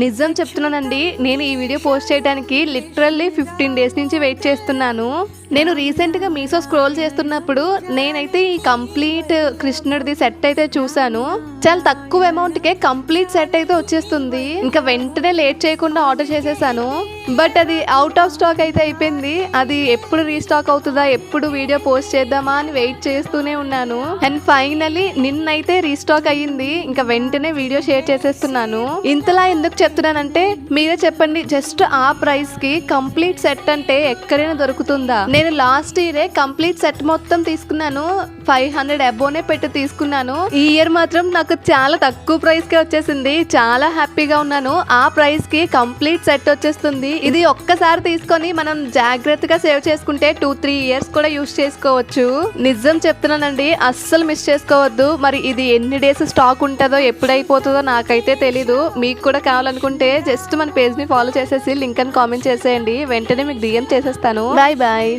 నిజం చెప్తున్నానండి, నేను ఈ వీడియో పోస్ట్ చేయడానికి లిటరల్లీ 15 డేస్ నుంచి వెయిట్ చేస్తున్నాను. నేను రీసెంట్గా మీషో స్క్రోల్ చేస్తున్నప్పుడు నేనైతే ఈ కంప్లీట్ కృష్ణుడిది సెట్ అయితే చూసాను. చాలా తక్కువ అమౌంట్కే కంప్లీట్ సెట్ అయితే వచ్చేస్తుంది. ఇంకా వెంటనే లేట్ చేయకుండా ఆర్డర్ చేసేసాను. బట్ అది అవుట్ ఆఫ్ స్టాక్ అయితే అయిపోయింది. అది ఎప్పుడు రీస్టాక్ అవుతుందా, ఎప్పుడు వీడియో పోస్ట్ చేద్దామా అని వెయిట్ చేస్తూనే ఉన్నాను. అండ్ ఫైనలీ నిన్నైతే రీస్టాక్ అయ్యింది. ఇంకా వెంటనే వీడియో షేర్ చేసేస్తున్నాను. ఇంతలా ఎందుకు చెప్తున్నానంటే మీరే చెప్పండి, జస్ట్ ఆ ప్రైస్ కి కంప్లీట్ సెట్ అంటే ఎక్కడైనా దొరుకుతుందా? నేను లాస్ట్ ఇయరే కంప్లీట్ సెట్ మొత్తం తీసుకున్నాను. 500 అబోనే పెట్టి తీసుకున్నాను. ఈ ఇయర్ మాత్రం నాకు చాలా తక్కువ ప్రైస్ కి వచ్చేసింది. చాలా హ్యాపీగా ఉన్నాను. ఆ ప్రైస్ కి కంప్లీట్ సెట్ వచ్చేస్తుంది. ఇది ఒక్కసారి తీసుకొని మనం జాగ్రత్తగా సేవ్ చేసుకుంటే 2-3 ఇయర్స్ కూడా యూస్ చేసుకోవచ్చు. నిజం చెప్తున్నానండి, అస్సలు మిస్ చేసుకోవద్దు. మరి ఇది ఎన్ని డేస్ స్టాక్ ఉంటుందో, ఎప్పుడైపోతుందో నాకైతే తెలీదు. మీకు కూడా కావాలనుకుంటే జస్ట్ మన పేజ్ ని ఫాలో చేసేసి లింక్ అని కామెంట్ చేసేయండి. వెంటనే మీకు డిఎం చేసేస్తాను. Bye bye.